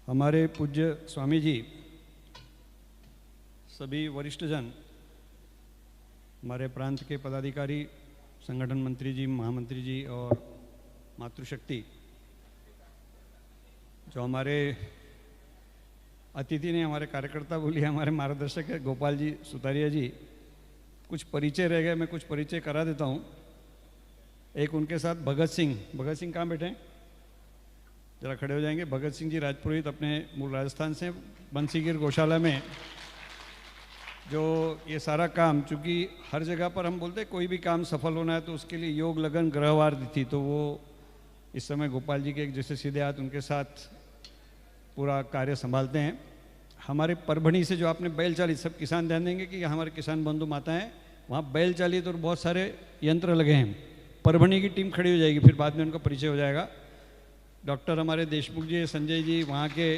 हमारे पूज्य स्वामी जी, सभी वरिष्ठ जन, हमारे प्रांत के पदाधिकारी, संगठन मंत्री जी, महामंत्री जी और मातृशक्ति, जो हमारे अतिथि ने, हमारे कार्यकर्ता बोलिए, हमारे मार्गदर्शक है गोपाल जी सुतारिया जी, कुछ परिचय रह गए, मैं कुछ परिचय करा देता हूँ। एक उनके साथ भगत सिंह कहाँ बैठे हैं, जरा खड़े हो जाएंगे। भगत सिंह जी राजपुरोहित, अपने मूल राजस्थान से, बंसीगिर गौशाला में जो ये सारा काम, चूँकि हर जगह पर हम बोलते हैं कोई भी काम सफल होना है तो उसके लिए योग लगन ग्रहवार थी, तो वो इस समय गोपाल जी के एक जैसे सीधे हाथ, उनके साथ पूरा कार्य संभालते हैं। हमारे परभणी से जो आपने बैल चालित, सब किसान ध्यान देंगे कि हमारे किसान बंधु माता हैं, वहाँ बैल चालित और बहुत सारे यंत्र लगे हैं। परभणी की टीम खड़ी हो जाएगी, फिर बाद में उनका परिचय हो जाएगा। डॉक्टर हमारे देशमुख जी, संजय जी, वहाँ के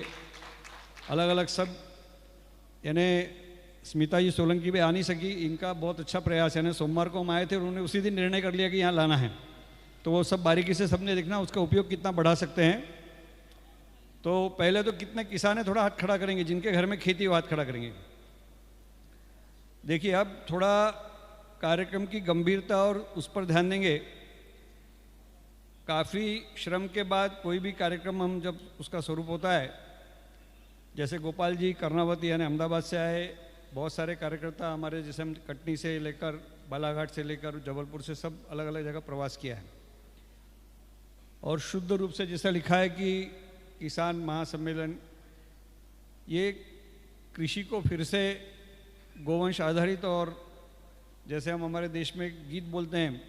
अलग अलग सब, यानी स्मिता जी सोलंकी भी आ नहीं सकी, इनका बहुत अच्छा प्रयास है। सोमवार को हम आए थे और उन्होंने उसी दिन निर्णय कर लिया कि यहाँ लाना है, तो वो सब बारीकी से सबने देखना, उसका उपयोग कितना बढ़ा सकते हैं। तो पहले तो कितने किसान है, थोड़ा हाथ खड़ा करेंगे, जिनके घर में खेती हो हाथ खड़ा करेंगे। देखिए, अब थोड़ा कार्यक्रम की गंभीरता और उस पर ध्यान देंगे। काफ़ी श्रम के बाद कोई भी कार्यक्रम हम जब उसका स्वरूप होता है, जैसे गोपाल जी कर्णावती यानी अहमदाबाद से आए, बहुत सारे कार्यकर्ता हमारे, जैसे हम कटनी से लेकर बालाघाट से लेकर जबलपुर से, सब अलग अलग जगह प्रवास किया है। और शुद्ध रूप से जैसा लिखा है कि किसान महासम्मेलन, ये कृषि को फिर से गोवंश आधारित, और जैसे हम हमारे देश में गीत बोलते हैं,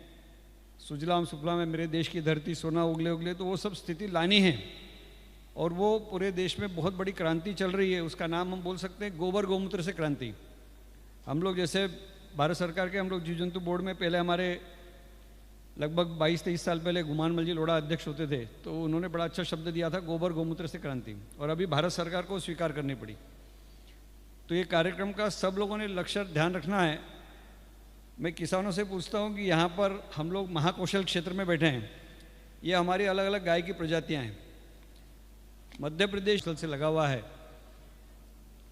सुजलाम सुफलाम में मेरे देश की धरती, सोना उगले उगले, तो वो सब स्थिति लानी है। और वो पूरे देश में बहुत बड़ी क्रांति चल रही है, उसका नाम हम बोल सकते हैं गोबर गोमूत्र से क्रांति। हम लोग जैसे भारत सरकार के, हम लोग जीव जंतु बोर्ड में पहले, हमारे लगभग 22-23 साल पहले गुमान मल जी लोढ़ा अध्यक्ष होते थे, तो उन्होंने बड़ा अच्छा शब्द दिया था, गोबर गोमूत्र से क्रांति, और अभी भारत सरकार को स्वीकार करनी पड़ी। तो ये कार्यक्रम का सब लोगों ने लक्ष्य ध्यान रखना है। मैं किसानों से पूछता हूँ कि यहाँ पर हम लोग महाकौशल क्षेत्र में बैठे हैं, ये हमारी अलग अलग गाय की प्रजातियाँ हैं, मध्य प्रदेश से लगा हुआ है।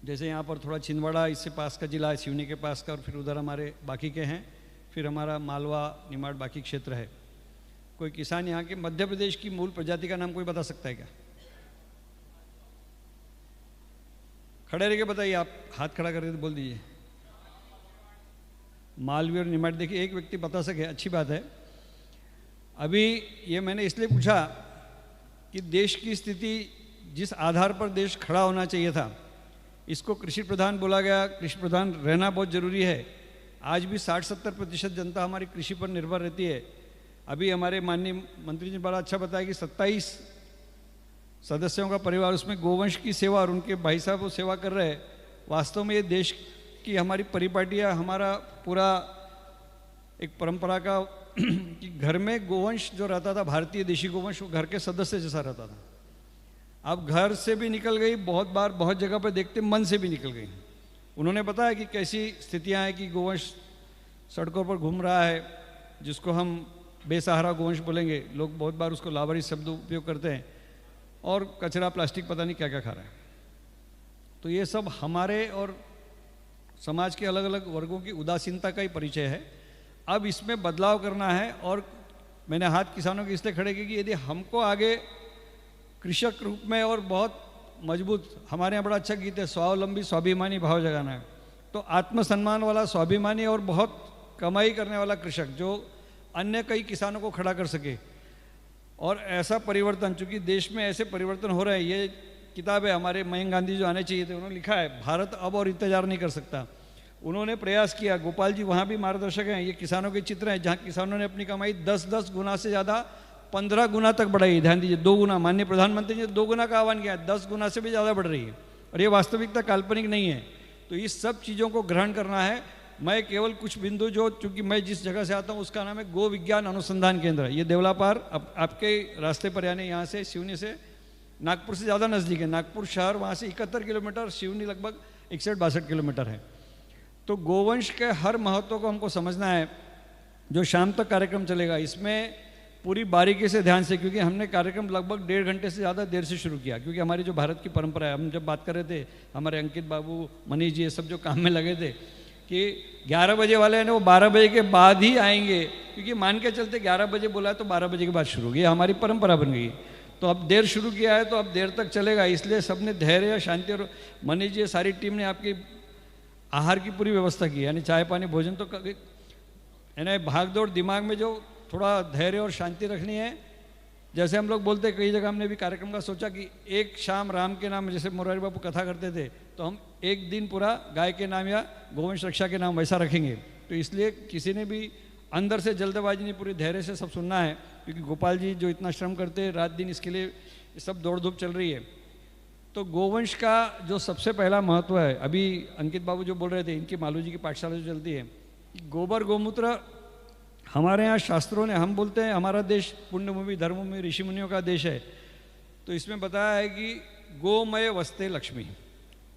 जैसे यहाँ पर थोड़ा छिंदवाड़ा, इससे पास का जिला है, सिवनी के पास का, और फिर उधर हमारे बाकी के हैं, फिर हमारा मालवा, निमाड़, बाकी क्षेत्र है। कोई किसान यहाँ के मध्य प्रदेश की मूल प्रजाति का नाम कोई बता सकता है क्या? खड़े रह के बताइए, आप हाथ खड़ा करके तो बोल दीजिए। मालवी और निमाड़, देखिए एक व्यक्ति बता सके, अच्छी बात है। अभी ये मैंने इसलिए पूछा कि देश की स्थिति, जिस आधार पर देश खड़ा होना चाहिए था, इसको कृषि प्रधान बोला गया। कृषि प्रधान रहना बहुत ज़रूरी है। आज भी 60-70% जनता हमारी कृषि पर निर्भर रहती है। अभी हमारे माननीय मंत्री जी ने बड़ा अच्छा बताया कि 27 सदस्यों का परिवार, उसमें गोवंश की सेवा, और उनके भाई साहब वो सेवा कर रहे हैं। वास्तव में ये देश की हमारी परिपाटियाँ, हमारा पूरा एक परंपरा का कि घर में गोवंश जो रहता था, भारतीय देशी गोवंश, वो घर के सदस्य जैसा रहता था। अब घर से भी निकल गई, बहुत बार बहुत जगह पर देखते मन से भी निकल गई। उन्होंने बताया कि कैसी स्थितियां हैं कि गोवंश सड़कों पर घूम रहा है, जिसको हम बेसहारा गोवंश बोलेंगे, लोग बहुत बार उसको लावारिस शब्द उपयोग करते हैं, और कचरा, प्लास्टिक, पता नहीं क्या क्या खा रहा है। तो ये सब हमारे और समाज के अलग अलग वर्गों की उदासीनता का ही परिचय है। अब इसमें बदलाव करना है, और मैंने हाथ किसानों के इसलिए खड़े किए कि यदि हमको आगे कृषक रूप में और बहुत मजबूत, हमारे यहाँ बड़ा अच्छा गीत है, स्वावलंबी स्वाभिमानी भाव जगाना है, तो आत्मसम्मान वाला स्वाभिमानी और बहुत कमाई करने वाला कृषक, जो अन्य कई किसानों को खड़ा कर सके। और ऐसा परिवर्तन, चूँकि देश में ऐसे परिवर्तन हो रहे हैं, ये किताब है हमारे मयंक गांधी जो आने चाहिए थे, उन्होंने लिखा है भारत अब और इंतजार नहीं कर सकता। उन्होंने प्रयास किया, गोपाल जी वहाँ भी मार्गदर्शक हैं। ये किसानों के चित्र हैं जहाँ किसानों ने अपनी कमाई 10-10 गुना से ज़्यादा 15 गुना तक बढ़ाई। ध्यान दीजिए, 2 गुना, माननीय प्रधानमंत्री ने 2 गुना का आह्वान किया, 10 गुना से भी ज़्यादा बढ़ रही है, और ये वास्तविकता काल्पनिक नहीं है। तो इस सब चीज़ों को ग्रहण करना है। मैं केवल कुछ बिंदु, जो चूँकि मैं जिस जगह से आता हूँ उसका नाम है गो विज्ञान अनुसंधान केंद्र, ये देवलापार आपके रास्ते पर, यानी यहाँ से सिवनी से, नागपुर से ज़्यादा नज़दीक है। नागपुर शहर वहाँ से 71 किलोमीटर, सिवनी लगभग 61-62 किलोमीटर है। तो गोवंश के हर महत्व को हमको समझना है। जो शाम तक कार्यक्रम चलेगा, इसमें पूरी बारीकी से ध्यान से, क्योंकि हमने कार्यक्रम लगभग 1.5 घंटे से ज़्यादा देर से शुरू किया, क्योंकि हमारी जो भारत की परंपरा है, हम जब बात कर रहे थे, हमारे अंकित बाबू, मनीष जी, ये सब जो काम में लगे थे कि 11 बजे वाले हैं ना वो 12 बजे के बाद ही आएंगे, क्योंकि मान के चलते 11 बजे बोला है तो 12 बजे के बाद शुरू होगी, हमारी परंपरा बन गई। तो अब देर शुरू किया है तो अब देर तक चलेगा, इसलिए सबने धैर्य, शांति, और मनीष जी, सारी टीम ने आपकी आहार की पूरी व्यवस्था की, यानी चाय पानी भोजन, तो यानी भाग दौड़ दिमाग में जो थोड़ा धैर्य और शांति रखनी है। जैसे हम लोग बोलते हैं, कई जगह हमने भी कार्यक्रम का सोचा कि एक शाम राम के नाम, जैसे मुरारी बापू कथा करते थे, तो हम एक दिन पूरा गाय के नाम या गोवंश रक्षा के नाम वैसा रखेंगे। तो इसलिए किसी ने भी अंदर से जल्दबाजी नहीं, पूरी धैर्य से सब सुनना है, क्योंकि गोपाल जी जो इतना श्रम करते हैं रात दिन, इसके लिए सब दौड़ धूप चल रही है। तो गोवंश का जो सबसे पहला महत्व है, अभी अंकित बाबू जो बोल रहे थे, इनकी मालू जी की पाठशाला जो चलती है, गोबर गोमूत्र हमारे यहाँ शास्त्रों ने, हम बोलते हैं हमारा देश पुण्यभूमि, धर्मभूमि, ऋषि मुनियों का देश है, तो इसमें बताया है कि गोमय वस्ते लक्ष्मी,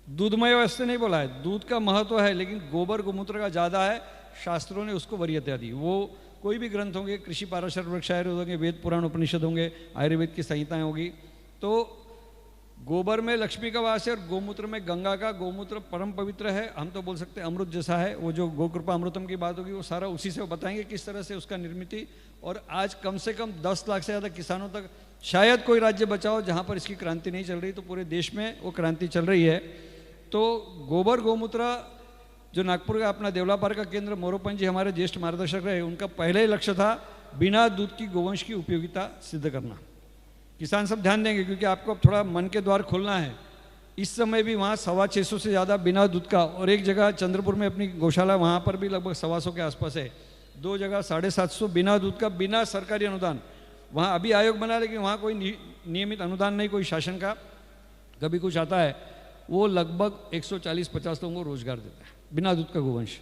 दूधमय वस्ते नहीं बोला है, दूध का महत्व है लेकिन गोबर गोमूत्र का ज़्यादा है, शास्त्रों ने उसको वरीयता दी। वो कोई भी ग्रंथ होंगे, कृषि पाराशर वृक्षायुर्वेद होंगे, वेद पुराण उपनिषद होंगे, आयुर्वेद की संहिताएं होगी, तो गोबर में लक्ष्मी का वास है और गोमूत्र में गंगा का, गोमूत्र परम पवित्र है, हम तो बोल सकते हैं अमृत जैसा है। वो जो गोकृपा अमृतम की बात होगी वो सारा उसी से वो बताएंगे किस तरह से उसका निर्मित। और आज कम से कम 10 लाख से ज़्यादा किसानों तक, शायद कोई राज्य बचाओ जहाँ पर इसकी क्रांति नहीं चल रही, तो पूरे देश में वो क्रांति चल रही है। तो गोबर गोमूत्र, जो नागपुर का अपना देवलापार का केंद्र मोरोपंत जी हमारे ज्येष्ठ मार्गदर्शक रहे, उनका पहले ही लक्ष्य था बिना दूध की गोवंश की उपयोगिता सिद्ध करना। किसान सब ध्यान देंगे, क्योंकि आपको अब थोड़ा मन के द्वार खोलना है। इस समय भी वहाँ 650 से ज़्यादा बिना दूध का, और एक जगह चंद्रपुर में अपनी गौशाला, वहाँ पर भी लगभग 125 के आसपास है, 2 जगह 750 बिना दूध का, बिना सरकारी अनुदान। वहाँ अभी आयोग बना, लेकिन वहाँ कोई नियमित अनुदान नहीं, कोई शासन का कभी कुछ आता है, वो लगभग 140-50 लोगों को रोजगार देता है बिना दूध का गोवंश।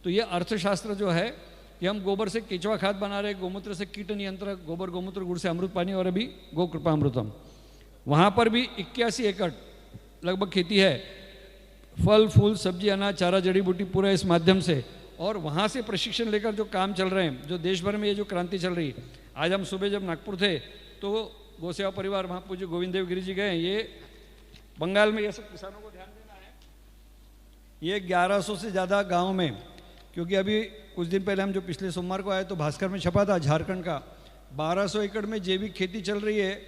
तो ये अर्थशास्त्र जो है कि हम गोबर से केचुआ खाद बना रहे, गोमूत्र से कीट नियंत्रक, गोबर गोमूत्र गुड़ से अमृत पानी, और अभी गो कृपा अमृतम। वहाँ पर भी 81 एकड़ लगभग खेती है, फल फूल सब्जी अनाज चारा जड़ी बूटी पूरा इस माध्यम से। और वहाँ से प्रशिक्षण लेकर जो काम चल रहे हैं, जो देश भर में ये जो क्रांति चल रही है। आज हम सुबह जब नागपुर थे तो गौ सेवा परिवार वहाँ पूज्य गोविंद देव गिरी जी गए। ये बंगाल में ये सब किसानों को ध्यान देना है, ये 1100 से ज़्यादा गाँव में, क्योंकि अभी कुछ दिन पहले हम जो पिछले सोमवार को आए तो भास्कर में छपा था, झारखंड का 1200 एकड़ में जैविक खेती चल रही है।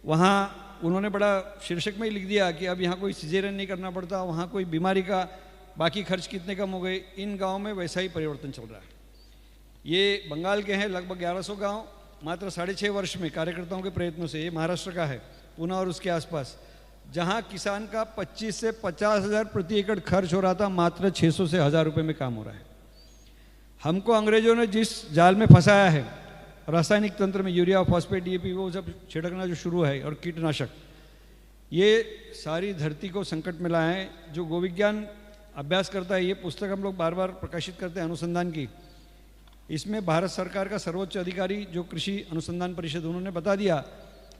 वहाँ उन्होंने बड़ा शीर्षक में ही लिख दिया कि अब यहाँ कोई सिजेरियन नहीं करना पड़ता, वहाँ कोई बीमारी का बाकी खर्च कितने कम हो गए। इन गाँव में वैसा ही परिवर्तन चल रहा है। ये बंगाल के हैं लगभग 1100 गाँव, मात्र 6.5 वर्ष में कार्यकर्ताओं के प्रयत्नों से। ये महाराष्ट्र का है, पुणे और उसके आसपास, जहाँ किसान का 25 से 50 हज़ार प्रति एकड़ खर्च हो रहा था, मात्र 600 से 1000 रुपये में काम हो रहा है। हमको अंग्रेजों ने जिस जाल में फंसाया है, रासायनिक तंत्र में यूरिया फॉस्फेट डीएपी वो सब छिड़कना जो शुरू है, और कीटनाशक, ये सारी धरती को संकट में लाए हैं। जो गोविज्ञान अभ्यास करता है, ये पुस्तक हम लोग बार बार प्रकाशित करते हैं अनुसंधान की, इसमें भारत सरकार का सर्वोच्च अधिकारी जो कृषि अनुसंधान परिषद, उन्होंने बता दिया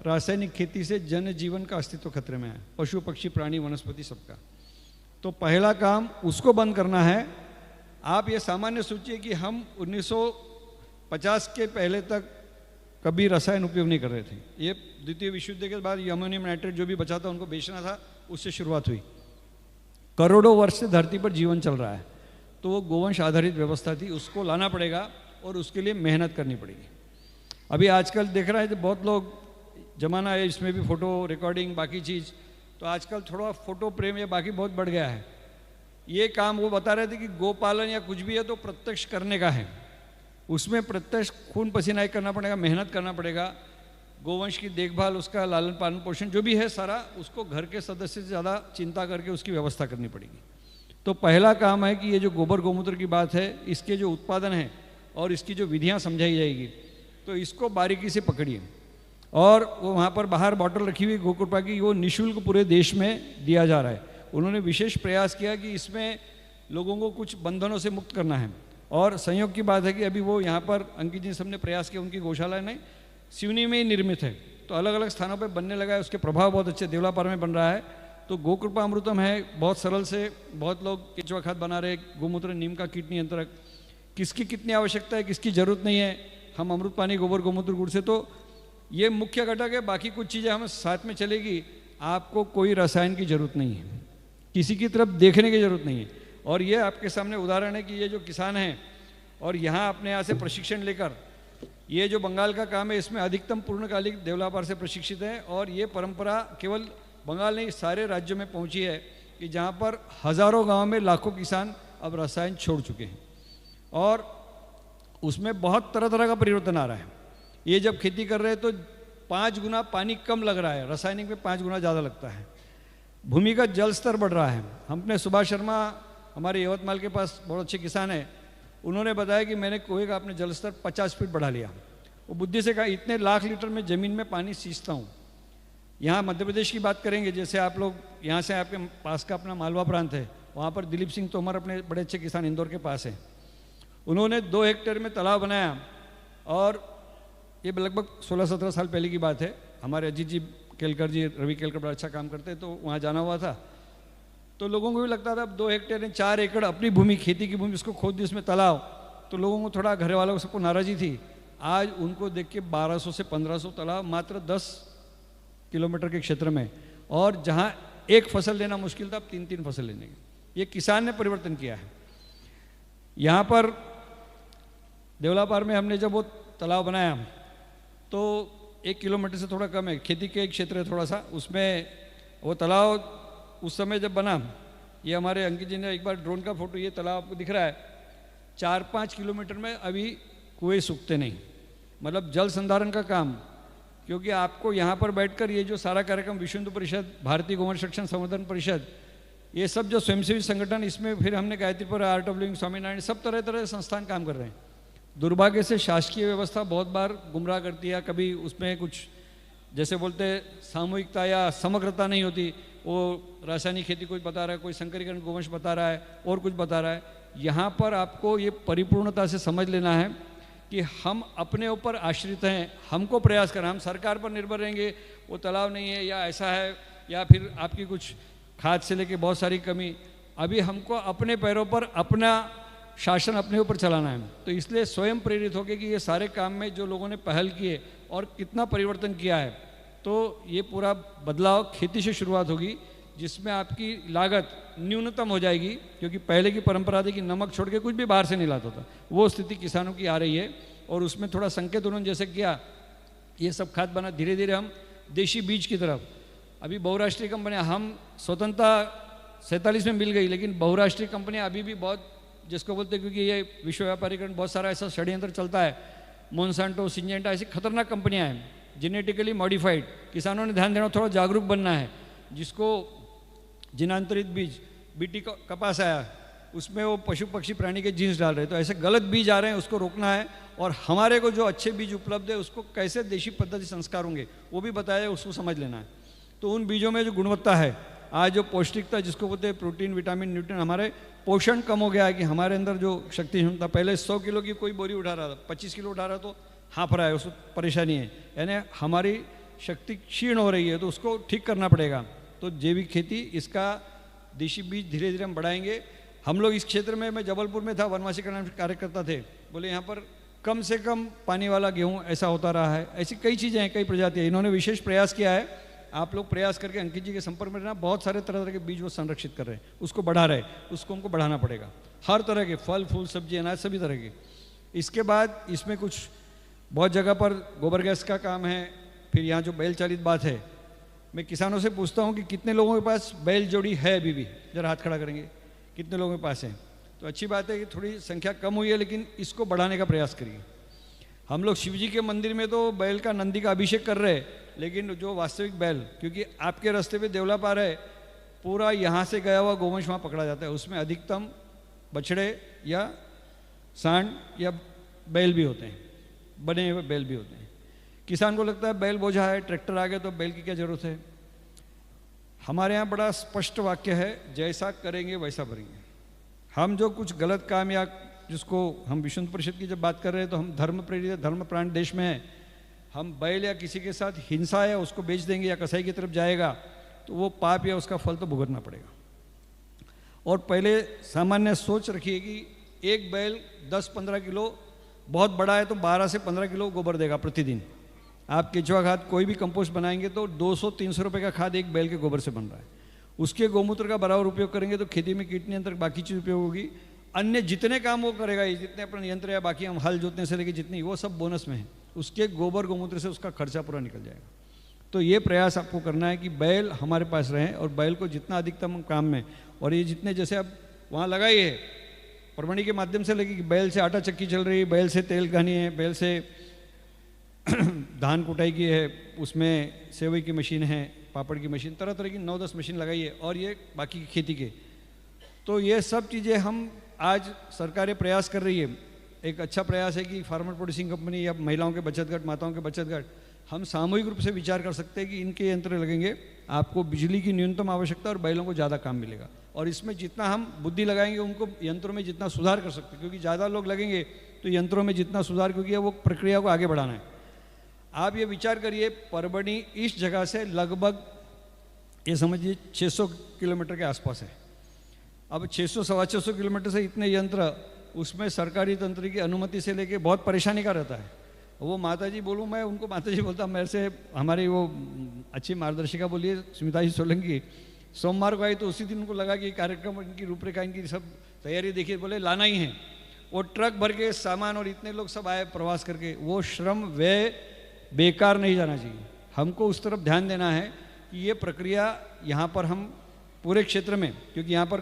रासायनिक खेती से जनजीवन का अस्तित्व खतरे में है, पशु पक्षी प्राणी वनस्पति सबका। तो पहला काम उसको बंद करना है। आप ये सामान्य सोचिए कि हम 1950 के पहले तक कभी रसायन उपयोग नहीं कर रहे थे। ये द्वितीय विश्व युद्ध के बाद अमोनियम नाइट्रेट जो भी बचा था उनको बेचना था, उससे शुरुआत हुई। करोड़ों वर्ष से धरती पर जीवन चल रहा है, तो वो गोवंश आधारित व्यवस्था थी, उसको लाना पड़ेगा और उसके लिए मेहनत करनी पड़ेगी। अभी आजकल देख रहा है कि बहुत लोग, जमाना है इसमें भी फ़ोटो रिकॉर्डिंग बाकी चीज़, तो आजकल थोड़ा फ़ोटो प्रेम या बाकी बहुत बढ़ गया है। ये काम वो बता रहे थे कि गोपालन या कुछ भी है तो प्रत्यक्ष करने का है, उसमें प्रत्यक्ष खून पसीना एक करना पड़ेगा, मेहनत करना पड़ेगा। गोवंश की देखभाल, उसका लालन पालन पोषण जो भी है सारा, उसको घर के सदस्य से ज़्यादा चिंता करके उसकी व्यवस्था करनी पड़ेगी। तो पहला काम है कि ये जो गोबर गोमूत्र की बात है, इसके जो उत्पादन है और इसकी जो विधियाँ समझाई जाएगी, तो इसको बारीकी से पकड़िए। और वो वहाँ पर बाहर बॉटल रखी हुई गोकृपा की, वो निःशुल्क पूरे देश में दिया जा रहा है। उन्होंने विशेष प्रयास किया कि इसमें लोगों को कुछ बंधनों से मुक्त करना है। और संयोग की बात है कि अभी वो यहाँ पर अंकित जी सबने प्रयास किया, उनकी गौशाला ने सिवनी में ही निर्मित है, तो अलग अलग स्थानों पे बनने लगा है, उसके प्रभाव बहुत अच्छे, देवलापार में बन रहा है। तो गोकृपा अमृतम है, बहुत सरल से, बहुत लोग केचुआ खाद बना रहे, गोमूत्र नीम का कीट नियंत्रक, किसकी कितनी आवश्यकता है, किसकी ज़रूरत नहीं है, हम अमृत पानी गोबर गोमूत्र गुड़ से, तो ये मुख्य घटक है। बाकी कुछ चीज़ें हम साथ में चलेगी, आपको कोई रसायन की ज़रूरत नहीं है, किसी की तरफ देखने की ज़रूरत नहीं है। और ये आपके सामने उदाहरण है कि ये जो किसान हैं और यहाँ अपने यहाँ से प्रशिक्षण लेकर, ये जो बंगाल का काम है इसमें अधिकतम पूर्णकालिक देवलापार से प्रशिक्षित हैं। और ये परंपरा केवल बंगाल नहीं सारे राज्यों में पहुँची है कि जहाँ पर हज़ारों गाँव में लाखों किसान अब रसायन छोड़ चुके हैं और उसमें बहुत तरह तरह का परिवर्तन आ रहा है। ये जब खेती कर रहे हैं तो 5 गुना पानी कम लग रहा है, रासायनिक में 5 गुना ज़्यादा लगता है। भूमिगत जल स्तर बढ़ रहा है। हमने सुभाष शर्मा हमारे यवतमाल के पास बहुत अच्छे किसान हैं, उन्होंने बताया कि मैंने कुएं का अपने जल स्तर 50 फीट बढ़ा लिया। वो बुद्धि से कहा इतने लाख लीटर में ज़मीन में पानी सींचता हूँ। यहाँ मध्य प्रदेश की बात करेंगे, जैसे आप लोग यहाँ से आपके पास का अपना मालवा प्रांत है, वहाँ पर दिलीप सिंह तोमर अपने बड़े अच्छे किसान इंदौर के पास है, उन्होंने 2 हेक्टेयर में तालाब बनाया और ये लगभग 16-17 साल पहले की बात है। हमारे अजीत जी केलकर जी, रवि केलकर बड़ा अच्छा काम करते हैं, तो वहाँ जाना हुआ था तो लोगों को भी लगता था अब 2 हेक्टेयर में 4 एकड़ अपनी भूमि, खेती की भूमि, उसको खोद दी उसमें तालाब, तो लोगों को थोड़ा घर वालों को सबको नाराज़ी थी। आज उनको देख के 1200 से 1500 तालाब मात्र 10 किलोमीटर के क्षेत्र में, और जहाँ एक फसल लेना मुश्किल था अब 3-3 फसल लेने के। ये किसान ने परिवर्तन किया है। यहाँ पर देवलापार में हमने जब वो तालाब बनाया तो 1 किलोमीटर से थोड़ा कम है, खेती के एक क्षेत्र है थोड़ा सा, उसमें वो तालाब उस समय जब बना, ये हमारे अंकित जी ने एक बार ड्रोन का फोटो, ये तालाब आपको दिख रहा है, 4-5 किलोमीटर में अभी कुएं सूखते नहीं, मतलब जल संधारण का काम। क्योंकि आपको यहाँ पर बैठकर ये जो सारा कार्यक्रम विश्व हिंदू परिषद, भारतीय गोवंश रक्षण संवर्धन परिषद, ये सब जो स्वयंसेवी संगठन, इसमें फिर हमने गायत्रीपुर, आर्ट ऑफ लिविंग, स्वामीनारायण, सब तरह तरह के संस्थान काम कर रहे हैं। दुर्भाग्य से शासकीय व्यवस्था बहुत बार गुमराह करती है, कभी उसमें कुछ जैसे बोलते सामूहिकता या समग्रता नहीं होती। वो रासायनिक खेती कुछ बता रहा है, कोई संकरीकरण गोवंश बता रहा है और कुछ बता रहा है। यहाँ पर आपको ये परिपूर्णता से समझ लेना है कि हम अपने ऊपर आश्रित हैं, हमको प्रयास करना, हम सरकार पर निर्भर रहेंगे वो तालाब नहीं है या ऐसा है या फिर आपकी कुछ खाद से लेके बहुत सारी कमी, अभी हमको अपने पैरों पर अपना शासन अपने ऊपर चलाना है। तो इसलिए स्वयं प्रेरित होकर कि ये सारे काम में जो लोगों ने पहल किए और कितना परिवर्तन किया है, तो ये पूरा बदलाव खेती से शुरुआत होगी, जिसमें आपकी लागत न्यूनतम हो जाएगी। क्योंकि पहले की परंपरा थी कि नमक छोड़ के कुछ भी बाहर से नहीं लाता था, वो स्थिति किसानों की आ रही है और उसमें थोड़ा संकेत उन्होंने जैसे किया, ये सब खाद बना, धीरे धीरे हम देशी बीज की तरफ। अभी बहुराष्ट्रीय कंपनियाँ, हम स्वतंत्रता 47 में मिल गई, लेकिन बहुराष्ट्रीय कंपनियाँ अभी भी बहुत, जिसको बोलते हैं, क्योंकि ये विश्व व्यापारीकरण बहुत सारा ऐसा षड्यंत्र चलता है, मोनसांटो, सिंजेंटा, ऐसी खतरनाक कंपनियां हैं जेनेटिकली मॉडिफाइड। किसानों ने ध्यान देना, थोड़ा जागरूक बनना है। जिसको जिनांतरित बीज, बीटी कपास आया, उसमें वो पशु पक्षी प्राणी के जीन्स डाल रहे हैं, तो ऐसे गलत बीज आ रहे हैं, उसको रोकना है। और हमारे को जो अच्छे बीज उपलब्ध है उसको कैसे देशी पद्धति संस्कार होंगे वो भी बताया है, उसको समझ लेना है। तो उन बीजों में जो गुणवत्ता है, आज जो पौष्टिकता जिसको बोलते हैं प्रोटीन, विटामिन, न्यूट्रिएंट, हमारे पोषण कम हो गया है कि हमारे अंदर जो शक्ति क्षमता, पहले 100 किलो की कोई बोरी उठा रहा था, 25 किलो उठा रहा तो हाँफ रहा है, उसको परेशानी है, यानी हमारी शक्ति क्षीण हो रही है, तो उसको ठीक करना पड़ेगा। तो जैविक खेती, इसका देशी बीज धीरे धीरे हम बढ़ाएंगे। हम लोग इस क्षेत्र में, मैं जबलपुर में था, वनवासी का नाम कार्यकर्ता थे, बोले यहाँ पर कम से कम पानी वाला गेहूँ ऐसा होता रहा है। ऐसी कई चीज़ें हैं, कई प्रजातियाँ, इन्होंने विशेष प्रयास किया है। आप लोग प्रयास करके अंकित जी के संपर्क में रहना, बहुत सारे तरह तरह के बीज वो संरक्षित कर रहे हैं, उसको बढ़ा रहे, उसको हमको बढ़ाना पड़ेगा। हर तरह के फल, फूल, सब्जी, अनाज, सभी तरह के। इसके बाद इसमें कुछ बहुत जगह पर गोबर गैस का काम है। फिर यहाँ जो बैल चालित बात है, मैं किसानों से पूछता हूँ कि कितने लोगों के पास बैल जोड़ी है अभी भी, जरा हाथ खड़ा करेंगे, कितने लोगों के पास है? तो अच्छी बात है कि थोड़ी संख्या कम हुई है, लेकिन इसको बढ़ाने का प्रयास करिए। हम लोग शिव जी के मंदिर में तो बैल का, नंदी का अभिषेक कर रहे हैं, लेकिन जो वास्तविक बैल, क्योंकि आपके रास्ते पे देवलापार है, पूरा यहाँ से गया हुआ गोवंश वहाँ पकड़ा जाता है, उसमें अधिकतम बछड़े या सांड या बैल भी होते हैं, बने हुए बैल भी होते हैं। किसान को लगता है बैल बोझा है, ट्रैक्टर आ गया तो बैल की क्या जरूरत है। हमारे यहाँ बड़ा स्पष्ट वाक्य है, जैसा करेंगे वैसा भरेंगे। हम जो कुछ गलत काम, या जिसको हम विश्व हिंदू परिषद की जब बात कर रहे हैं तो हम धर्म प्रेरित, धर्म प्राण देश में है, हम बैल या किसी के साथ हिंसा या उसको बेच देंगे या कसाई की तरफ जाएगा तो वो पाप या उसका फल तो भुगतना पड़ेगा। और पहले सामान्य सोच रखिए कि एक बैल 10-15 किलो बहुत बड़ा है तो 12 से 15 किलो गोबर देगा प्रतिदिन। आप केचुआ खाद कोई भी कंपोस्ट बनाएंगे तो 200-300 रुपये का खाद एक बैल के गोबर से बन रहा है। उसके गौमूत्र का बराबर उपयोग करेंगे तो खेती में कीट नियंत्रण बाकी चीज़ उपयोग होगी। अन्य जितने काम वो करेगा, ये जितने अपने यंत्र या बाकी हम हल जोतने से लेकर जितनी, वो सब बोनस में है। उसके गोबर गौमूत्र से उसका खर्चा पूरा निकल जाएगा। तो ये प्रयास आपको करना है कि बैल हमारे पास रहें और बैल को जितना अधिकतम काम में, और ये जितने जैसे अब वहाँ लगाई है परमणि के माध्यम से लगी कि बैल से आटा चक्की चल रही है, बैल से तेल घानी है, बैल से धान कुटाई की है, उसमें सेवई की मशीन है, पापड़ की मशीन, तरह तरह की 9-10 मशीन लगाई है, और ये बाकी की खेती के। तो ये सब चीज़ें हम आज सरकारें प्रयास कर रही है। एक अच्छा प्रयास है कि फार्मर प्रोड्यूसिंग कंपनी या महिलाओं के बचत घट, माताओं के बचत घट, हम सामूहिक रूप से विचार कर सकते हैं कि इनके यंत्र लगेंगे, आपको बिजली की न्यूनतम आवश्यकता और बैलों को ज़्यादा काम मिलेगा। और इसमें जितना हम बुद्धि लगाएंगे उनको यंत्रों में जितना सुधार कर सकते हैं, क्योंकि ज़्यादा लोग लगेंगे तो यंत्रों में जितना सुधार, क्योंकि वो प्रक्रिया को आगे बढ़ाना है। आप ये विचार करिए, परभणी इस जगह से लगभग ये समझिए 600 किलोमीटर के आसपास है। अब 600-625 किलोमीटर से इतने यंत्र, उसमें सरकारी तंत्र की अनुमति से लेके बहुत परेशानी का रहता है। वो माताजी बोलूँ, मैं उनको माताजी बोलता, मेरे से हमारी वो अच्छी मार्गदर्शिका बोलिए स्मिता जी सोलंकी, सोमवार को आई तो उसी दिन उनको लगा कि कार्यक्रम, इनकी रूपरेखा, इनकी सब तैयारी देखिए, बोले लाना ही है। वो ट्रक भर के सामान और इतने लोग सब आए प्रवास करके, वो श्रम व्यय बेकार नहीं जाना चाहिए। हमको उस तरफ ध्यान देना है कि ये प्रक्रिया यहाँ पर हम पूरे क्षेत्र में, क्योंकि यहाँ पर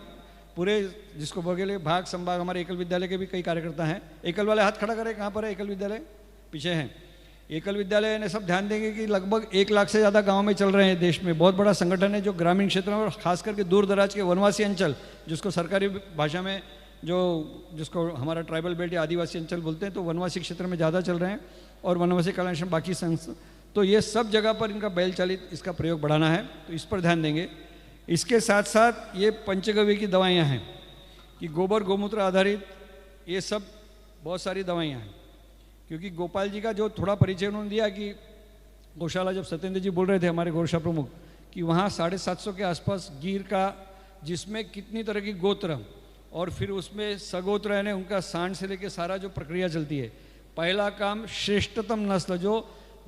पूरे जिसको बगेले भाग संभाग हमारे एकल विद्यालय के भी कई कार्यकर्ता हैं। एकल वाले हाथ खड़ा करें, कहाँ पर है एकल विद्यालय? पीछे हैं। एकल विद्यालय ने सब ध्यान देंगे कि लगभग 1 लाख से ज़्यादा गांव में चल रहे हैं देश में। बहुत बड़ा संगठन है जो ग्रामीण क्षेत्रों में और खास करके दूर दराज के वनवासी अंचल, जिसको सरकारी भाषा में जिसको हमारा ट्राइबल बेल्ट या आदिवासी अंचल बोलते हैं, तो वनवासी क्षेत्र में ज़्यादा चल रहे हैं, और वनवासी कल्याण बाकी संस्था, तो ये सब जगह पर इनका बैल चालित इसका प्रयोग बढ़ाना है, तो इस पर ध्यान देंगे। इसके साथ साथ ये पंचगव्य की दवाइयाँ हैं कि गोबर गौमूत्र आधारित ये सब बहुत सारी दवाइयाँ हैं। क्योंकि गोपाल जी का जो थोड़ा परिचय उन्होंने दिया कि गौशाला, जब सत्येंद्र जी बोल रहे थे हमारे गौशाला प्रमुख, कि वहाँ 750 के आसपास गिर का, जिसमें कितनी तरह की गोत्र और फिर उसमें सगोत्र यानी उनका सांड से लेके सारा जो प्रक्रिया चलती है। पहला काम श्रेष्ठतम नस्ल जो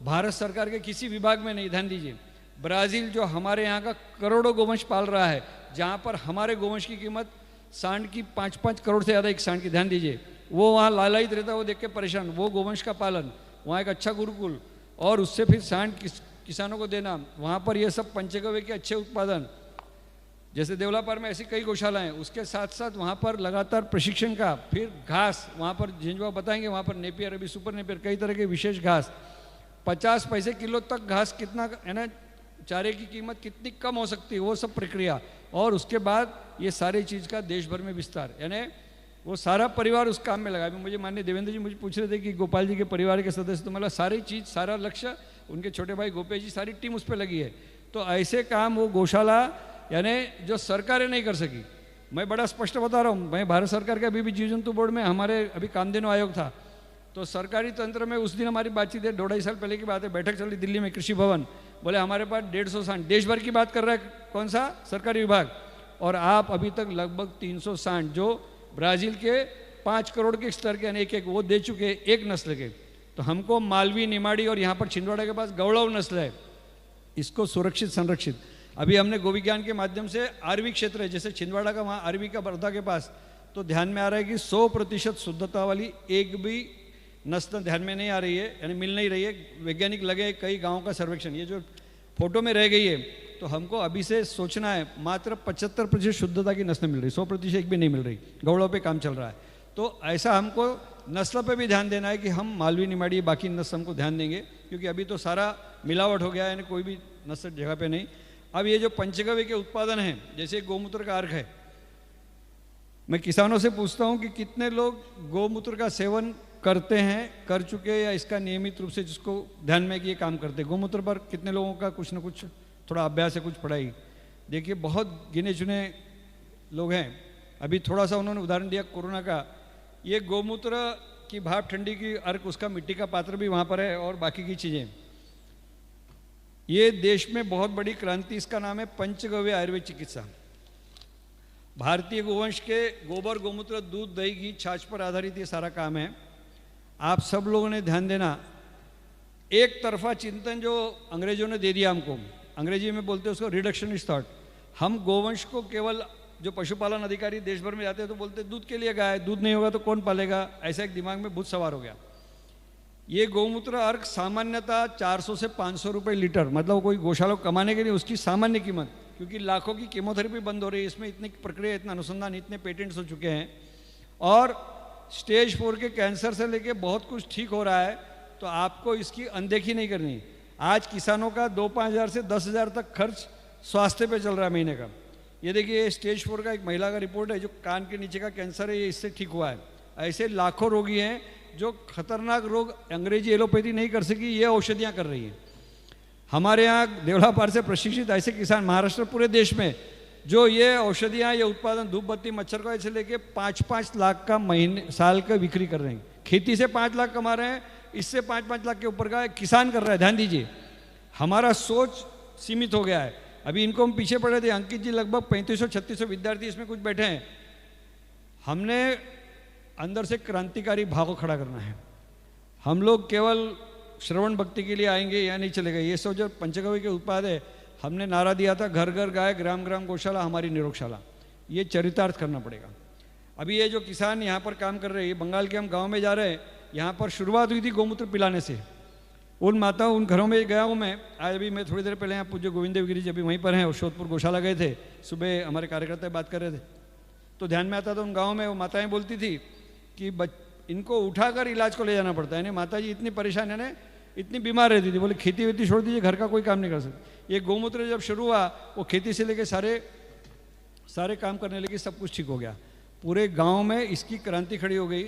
भारत सरकार के किसी विभाग में नहीं, ध्यान दीजिए, ब्राज़ील जो हमारे यहाँ का करोड़ों गोवंश पाल रहा है, जहाँ पर हमारे गोवंश की कीमत सांड की 5-5 करोड़ से ज़्यादा एक सांड की, ध्यान दीजिए, वो वहाँ लालायित रहता है, वो देख के परेशान, वो गोवंश का पालन, वहाँ एक अच्छा गुरुकुल, और उससे फिर सांड किसानों को देना, वहाँ पर ये सब पंचगव्य के अच्छे उत्पादन, जैसे देवलापार में ऐसी कई गौशाला हैं। उसके साथ साथ वहाँ पर लगातार प्रशिक्षण का, फिर घास, वहाँ पर जिंजवा बताएंगे, वहाँ पर नेपियर, अभी सुपर नेपियर, कई तरह के विशेष घास, 50 पैसे किलो तक घास कितना है ना, चारे की कीमत कितनी कम हो सकती है, वो सब प्रक्रिया, और उसके बाद ये सारी चीज़ का देश भर में विस्तार, यानी वो सारा परिवार उस काम में लगा। मुझे माननीय देवेंद्र जी मुझे पूछ रहे थे कि गोपाल जी के परिवार के सदस्य, तो मतलब सारी चीज़, सारा लक्ष्य, उनके छोटे भाई गोपेश जी, सारी टीम उस पर लगी है। तो ऐसे काम वो गौशाला यानी जो सरकारें नहीं कर सकी, मैं बड़ा स्पष्ट बता रहा हूँ, मैं भारत सरकार के अभी भी जीव जंतु बोर्ड में, हमारे अभी कामधेनु आयोग था, तो सरकारी तंत्र में उस दिन हमारी बातचीत है, 2-2.5 साल पहले की बात है, बैठक चल रही दिल्ली में कृषि भवन, बोले हमारे पास 150 सांड, देश भर की बात कर रहा है कौन सा सरकारी विभाग, और आप अभी तक लगभग 300 सांड जो ब्राज़ील के 5 करोड़ के स्तर के यानी एक वो दे चुके एक नस्ल के। तो हमको मालवी, निमाड़ी और यहाँ पर छिंदवाड़ा के पास गौड़व नस्ल है, इसको सुरक्षित संरक्षित, अभी हमने गोविज्ञान के माध्यम से आरवी क्षेत्र है, जैसे छिंदवाड़ा का वहाँ आरवी का बर्दा के पास, तो ध्यान में आ रहा है कि 100% शुद्धता वाली एक भी नस्ल ध्यान में नहीं आ रही है, यानी मिल नहीं रही है। वैज्ञानिक लगे कई गाँव का सर्वेक्षण, ये जो फोटो में रह गई है, तो हमको अभी से सोचना है, मात्र 75% शुद्धता की नस्ल मिल रही, 100% एक भी नहीं मिल रही, गौड़ों पे काम चल रहा है। तो ऐसा हमको नस्ल पे भी ध्यान देना है कि हम मालवी, निमाड़ी, बाकी नस्ल हमको ध्यान देंगे, क्योंकि अभी तो सारा मिलावट हो गया है, यानी कोई भी नस्ल जगह पे नहीं। अब ये जो पंचगव्य के उत्पादन हैं, जैसे गौमूत्र का अर्घ है, मैं किसानों से पूछता हूँ कि कितने लोग गौमूत्र का सेवन करते हैं, कर चुके, या इसका नियमित रूप से जिसको ध्यान में कि ये काम करते हैं। गौमूत्र पर कितने लोगों का कुछ न कुछ थोड़ा अभ्यास है, कुछ पढ़ाई। देखिए बहुत गिने चुने लोग हैं। अभी थोड़ा सा उन्होंने उदाहरण दिया कोरोना का, ये गौमूत्र की भाप ठंडी की अर्क, उसका मिट्टी का पात्र भी वहाँ पर है, और बाकी की चीज़ें। ये देश में बहुत बड़ी क्रांति, इसका नाम है पंचगव्य आयुर्वेद चिकित्सा। भारतीय गोवंश के गोबर, गौमूत्र, दूध, दही, घी, छाछ पर आधारित ये सारा काम है। आप सब लोगों ने ध्यान देना, एक तरफा चिंतन जो अंग्रेजों ने दे दिया हमको, अंग्रेजी में बोलते हैं उसको रिडक्शनिस्ट थॉट। हम गोवंश को केवल, जो पशुपालन अधिकारी देश भर में जाते हैं तो बोलते हैं दूध के लिए गाय, दूध नहीं होगा तो कौन पालेगा, ऐसा एक दिमाग में भूत सवार हो गया। ये गौमूत्र अर्क सामान्यतः 400 से 500 रुपये लीटर, मतलब कोई गौशाला कमाने के लिए उसकी सामान्य कीमत, क्योंकि लाखों की कीमोथेरेपी बंद हो रही है, इसमें इतनी प्रक्रिया, इतना अनुसंधान, इतने पेटेंट्स हो चुके हैं, और स्टेज 4 के कैंसर से लेके बहुत कुछ ठीक हो रहा है, तो आपको इसकी अनदेखी नहीं करनी। आज किसानों का 2-5 हज़ार से 10 हज़ार तक खर्च स्वास्थ्य पे चल रहा है महीने का। ये देखिए स्टेज 4 का एक महिला का रिपोर्ट है, जो कान के नीचे का कैंसर है, ये इससे ठीक हुआ है। ऐसे लाखों रोगी हैं जो खतरनाक रोग अंग्रेजी एलोपैथी नहीं कर सकी, ये औषधियाँ कर रही हैं। हमारे यहाँ देवलापार से प्रशिक्षित ऐसे किसान महाराष्ट्र पूरे देश में, जो ये औषधियाँ, ये उत्पादन धूप बत्ती मच्छर को ऐसे लेके 5-5 लाख का महीने साल का बिक्री कर रहे हैं। खेती से 5 लाख कमा रहे हैं, इससे 5-5 लाख के ऊपर का किसान कर रहा है। ध्यान दीजिए, हमारा सोच सीमित हो गया है। अभी इनको हम पीछे पड़े थे, अंकित जी लगभग 3500-3600 विद्यार्थी इसमें कुछ बैठे हैं। हमने अंदर से क्रांतिकारी भाव खड़ा करना है। हम लोग केवल श्रवण भक्ति के लिए आएंगे या नहीं चलेगा। ये सब जो पंचगव्य के उत्पाद है, हमने नारा दिया था, घर घर गाय, ग्राम ग्राम गौशाला, हमारी निरोगशाला। ये चरितार्थ करना पड़ेगा। अभी ये जो किसान यहाँ पर काम कर रहे हैं, बंगाल के हम गाँव में जा रहे हैं, यहाँ पर शुरुआत हुई थी गौमूत्र पिलाने से। उन माताओं, उन घरों में गया हूँ मैं। आज अभी मैं थोड़ी देर पहले यहाँ पूज्य गोविंद देव गिरी जी अभी वहीं पर हैं और शोधपुर गौशाला गए थे। सुबह हमारे कार्यकर्ता बात कर रहे थे, तो ध्यान में आता था उन गाँव में वो माताएं बोलती थी कि इनको उठाकर इलाज को ले जाना पड़ता है। माता जी इतनी परेशान है ना, इतनी बीमार रहती थी, बोले खेती वेती छोड़ दीजिए, घर का कोई काम नहीं कर सकते। ये गौमूत्र जब शुरू हुआ, वो खेती से लेके सारे काम करने लगी, सब कुछ ठीक हो गया। पूरे गाँव में इसकी क्रांति खड़ी हो गई।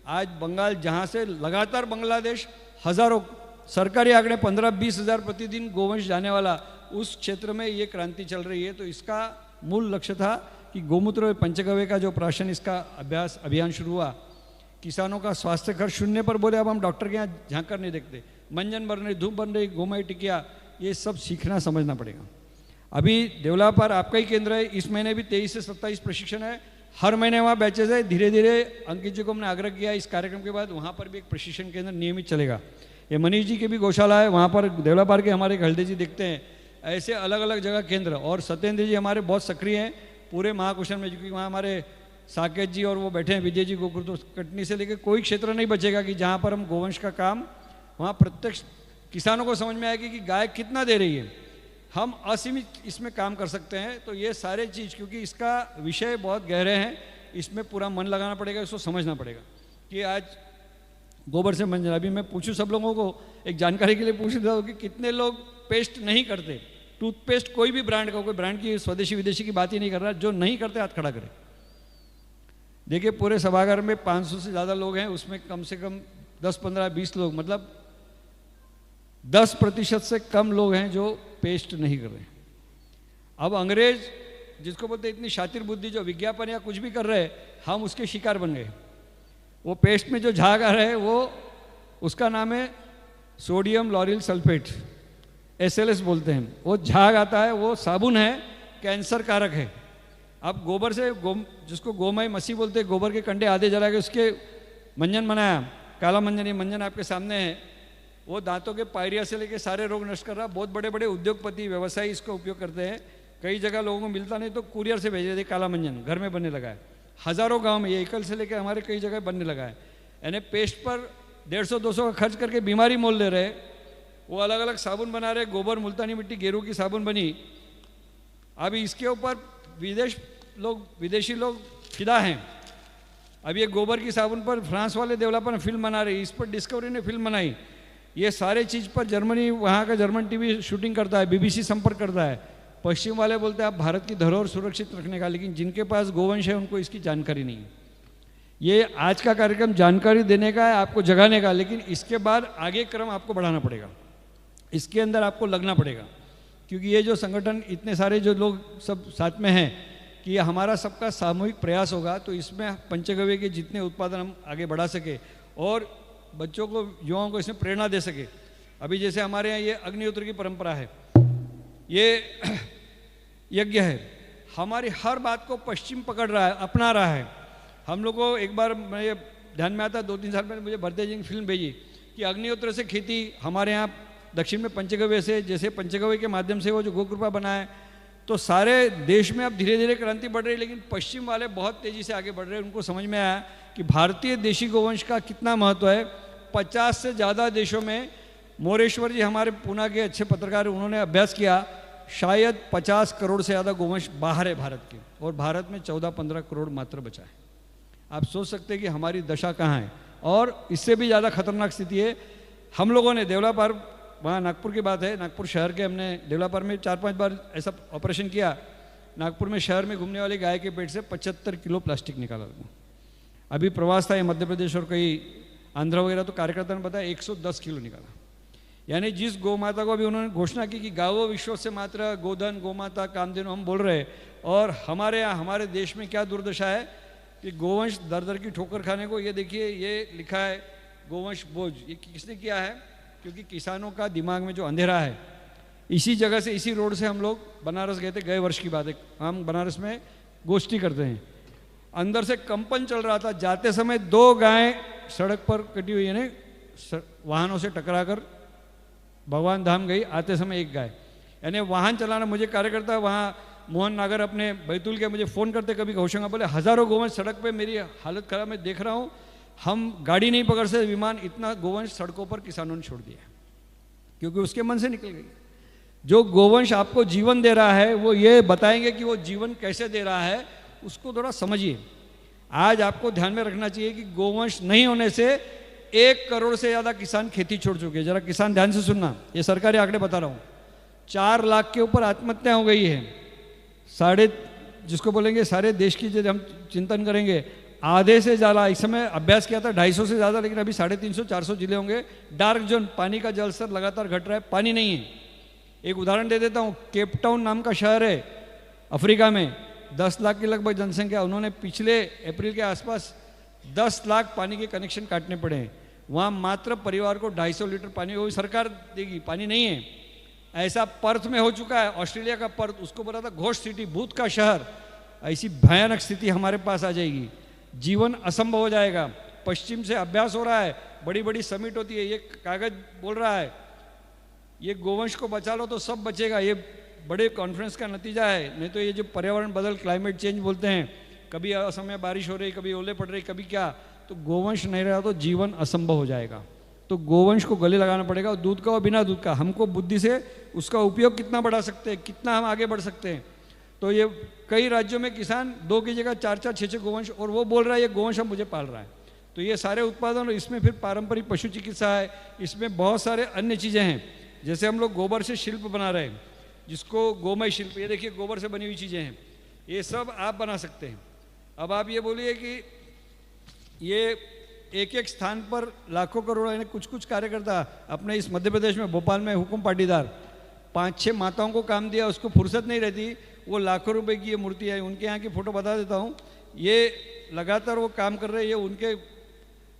आज बंगाल, जहाँ से लगातार बांग्लादेश हज़ारों, सरकारी आंकड़े 15-20 हज़ार प्रतिदिन गोवंश जाने वाला, उस क्षेत्र में ये क्रांति चल रही है। तो इसका मूल लक्ष्य था कि गौमूत्र पंचगव्य का जो प्राशन, इसका अभियान शुरू हुआ। किसानों का स्वास्थ्य खर्च शून्य पर बोले, अब हम डॉक्टर के यहाँ झांकर नहीं देखते। मंजन बन रही, धूप बन रही, गोमय टिकिया, ये सब सीखना समझना पड़ेगा। अभी देवलापार आपका ही केंद्र है, इस महीने भी 23 से 27 प्रशिक्षण है, हर महीने वहाँ बैचेज है। धीरे धीरे अंकित जी को हमने आग्रह किया, इस कार्यक्रम के बाद वहाँ पर भी एक प्रशिक्षण केंद्र नियमित चलेगा। ये मनीष जी की भी गौशाला है, वहाँ पर देवलापार के हमारे हल्दे जी देखते हैं। ऐसे अलग अलग जगह केंद्र, और सत्येंद्र जी हमारे बहुत सक्रिय हैं पूरे महाकुशन में, क्योंकि वहाँ हमारे साकेत जी और वो बैठे हैं, विजय जी गोकुल। तो कटनी से लेकर कोई क्षेत्र नहीं बचेगा कि जहाँ पर हम गोवंश का काम, वहाँ प्रत्यक्ष किसानों को समझ में आएगी कि गाय कितना दे रही है, हम असीमित इसमें काम कर सकते हैं। तो ये सारे चीज़, क्योंकि इसका विषय बहुत गहरे हैं, इसमें पूरा मन लगाना पड़ेगा, इसको समझना पड़ेगा कि आज गोबर से मंजन। अभी मैं पूछूं सब लोगों को, एक जानकारी के लिए पूछ रहा हूँ कि कितने लोग पेस्ट नहीं करते, टूथपेस्ट कोई भी ब्रांड का, कोई ब्रांड की स्वदेशी विदेशी की बात ही नहीं कर रहा, जो नहीं करते हाथ खड़ा करें। देखिए पूरे सभागार में 500 से ज़्यादा लोग हैं, उसमें कम से कम 10-15-20 लोग, मतलब 10% से कम लोग हैं जो पेस्ट नहीं कर रहे। अब अंग्रेज जिसको बोलते हैं इतनी शातिर बुद्धि, जो विज्ञापन या कुछ भी कर रहे हैं, हम उसके शिकार बन गए। वो पेस्ट में जो झाग आ रहा है, वो उसका नाम है सोडियम लॉरिल सल्फेट, SLS बोलते हैं। वो झाग आता है, वो साबुन है, कैंसर कारक है। अब गोबर से जिसको गोमय मसी बोलते हैं, गोबर के कंडे आधे जला के उसके मंजन बनाया, काला मंजन। ये मंजन आपके सामने है, वो दांतों के पायरिया से लेके सारे रोग नष्ट कर रहा। बहुत बड़े बड़े उद्योगपति, व्यवसायी इसका उपयोग करते हैं। कई जगह लोगों को मिलता नहीं तो कुरियर से भेज देते, काला मंजन घर में बनने लगा है। हज़ारों गांव में ये एकल से लेकर हमारे कई जगह बनने लगा है। यानी पेस्ट पर 150-200 का खर्च करके बीमारी मोल ले रहे। वो अलग अलग साबुन बना रहे, गोबर, मुल्तानी मिट्टी, गेरू की साबुन बनी। अभी इसके ऊपर विदेशी लोग फिदा हैं। अब ये गोबर की साबुन पर फ्रांस वाले देवलापर ने फिल्म बना रही, इस पर डिस्कवरी ने फिल्म बनाई। ये सारे चीज़ पर जर्मनी, वहाँ का जर्मन टीवी शूटिंग करता है, BBC संपर्क करता है। पश्चिम वाले बोलते हैं आप भारत की धरोहर सुरक्षित रखने का, लेकिन जिनके पास गोवंश है उनको इसकी जानकारी नहीं है। ये आज का कार्यक्रम जानकारी देने का है, आपको जगाने का, लेकिन इसके बाद आगे क्रम आपको बढ़ाना पड़ेगा, इसके अंदर आपको लगना पड़ेगा। क्योंकि ये जो संगठन, इतने सारे जो लोग सब साथ में हैं, कि ये हमारा सबका सामूहिक प्रयास होगा, तो इसमें पंचगव्य के जितने उत्पादन हम आगे बढ़ा सके और बच्चों को, युवाओं को इसमें प्रेरणा दे सके। अभी जैसे हमारे यहाँ ये अग्निहोत्र की परंपरा है, ये यज्ञ है, हमारी हर बात को पश्चिम पकड़ रहा है, अपना रहा है। हम लोग को एक बार मैं ध्यान में आता है 2-3 साल पहले मुझे भरते जी ने फिल्म भेजी कि अग्निहोत्र से खेती हमारे यहाँ दक्षिण में पंचगव्य से, जैसे पंचगव्य के माध्यम से वो जो गोकृपा बना है, तो सारे देश में अब धीरे धीरे क्रांति बढ़ रही है। लेकिन पश्चिम वाले बहुत तेज़ी से आगे बढ़ रहे हैं। उनको समझ में आया कि भारतीय देशी गोवंश का कितना महत्व है। 50 से ज़्यादा देशों में, मोरेश्वर जी हमारे पूना के अच्छे पत्रकार, उन्होंने अभ्यास किया, शायद 50 करोड़ से ज़्यादा गोवंश बाहर है भारत के, और भारत में 14-15 करोड़ मात्र बचा है। आप सोच सकते हैं कि हमारी दशा कहाँ है। और इससे भी ज़्यादा खतरनाक स्थिति है। हम लोगों ने देवलापार, वहाँ नागपुर की बात है, नागपुर शहर के हमने देवलापार में 4-5 बार ऐसा ऑपरेशन किया। नागपुर में शहर में घूमने वाली गाय के पेट से 75 किलो प्लास्टिक निकाला। अभी प्रवास था ये मध्य प्रदेश और कई आंध्र वगैरह, तो कार्यकर्ता ने बताया 110 किलो निकाला। यानी जिस गौ माता को अभी उन्होंने घोषणा की कि गावो विश्व से मात्र गोधन, गोमाता, कामधेनु हम बोल रहे, और हमारे यहाँ हमारे देश में क्या दुर्दशा है कि गोवंश दर दर की ठोकर खाने को, ये देखिए ये लिखा है गोवंश बोझ। ये किसने किया है? क्योंकि किसानों का दिमाग में जो अंधेरा है, इसी जगह से, इसी रोड से हम लोग बनारस गए थे, गए वर्ष की बात है। हम बनारस में गोष्ठी करते हैं, अंदर से कंपन चल रहा था। जाते समय 2 गायें सड़क पर कटी हुई, यानी वाहनों से टकरा कर भगवान धाम गई, आते समय 1 गाय। यानी वाहन चलाना, मुझे कार्यकर्ता वहाँ मोहन नागर अपने बैतूल के मुझे फ़ोन करते कभी होशंगा, बोले हज़ारों गोवंश सड़क पे, मेरी हालत ख़राब, मैं देख रहा हूँ, हम गाड़ी नहीं पकड़ सकते, विमान, इतना गोवंश सड़कों पर किसानों ने छोड़ दिया, क्योंकि उसके मन से निकल गई। जो गोवंश आपको जीवन दे रहा है, वो ये बताएंगे कि वो जीवन कैसे दे रहा है, उसको थोड़ा समझिए। आज आपको ध्यान में रखना चाहिए कि गोवंश नहीं होने से 1 करोड़ से ज़्यादा किसान खेती छोड़ चुके हैं। जरा किसान ध्यान से सुनना, ये सरकारी आंकड़े बता रहा हूँ। 4 लाख के ऊपर आत्महत्या हो गई है। जिसको बोलेंगे सारे देश की, जब हम चिंतन करेंगे, आधे से ज़्यादा, इस समय अभ्यास किया था 250 से ज़्यादा, लेकिन अभी 350-400 जिले होंगे। डार्क जोन, पानी का जल स्तर लगातार घट रहा है, पानी नहीं है। एक उदाहरण दे देता हूँ, केपटाउन नाम का शहर है अफ्रीका में, 10 लाख की लगभग जनसंख्या। उन्होंने पिछले अप्रैल के आसपास 10 लाख पानी के कनेक्शन काटने पड़े हैं। वहाँ मात्र परिवार को 250 लीटर पानी, वो सरकार देगी, पानी नहीं है। ऐसा पर्थ में हो चुका है, ऑस्ट्रेलिया का पर्थ, उसको बोला था घोस्ट सिटी, भूत का शहर। ऐसी भयानक स्थिति हमारे पास आ जाएगी, जीवन असंभव हो जाएगा। पश्चिम से अभ्यास हो रहा है, बड़ी बड़ी समिट होती है, ये कागज बोल रहा है ये गोवंश को बचा लो तो सब बचेगा। ये बड़े कॉन्फ्रेंस का नतीजा है। नहीं तो ये जो पर्यावरण बदल, क्लाइमेट चेंज बोलते हैं, कभी असमय बारिश हो रही, कभी ओले पड़ रही, कभी क्या, तो गोवंश नहीं रहा तो जीवन असंभव हो जाएगा। तो गोवंश को गले लगाना पड़ेगा, दूध का और बिना दूध का। हमको बुद्धि से उसका उपयोग कितना बढ़ा सकते हैं, कितना हम आगे बढ़ सकते हैं। तो ये कई राज्यों में किसान 2 की जगह 4-4, 6-6 गोवंश, और वो बोल रहा है ये गोवंश हम मुझे पाल रहा है। तो ये सारे उत्पादन, इसमें फिर पारंपरिक पशु चिकित्सा है, इसमें बहुत सारे अन्य चीज़ें हैं। जैसे हम लोग गोबर से शिल्प बना रहे हैं, जिसको गोमय शिल्प, ये देखिए गोबर से बनी हुई चीज़ें हैं, ये सब आप बना सकते हैं। अब आप ये बोलिए कि ये एक स्थान पर लाखों करोड़ों, यानी कुछ कार्यकर्ता अपने इस मध्य प्रदेश में, भोपाल में हुकुम पाटीदार, 5-6 माताओं को काम दिया, उसको फुर्सत नहीं रहती, वो लाखों रुपए की ये मूर्ति है। उनके यहाँ की फ़ोटो बता देता हूँ, ये लगातार वो काम कर रहे हैं। ये उनके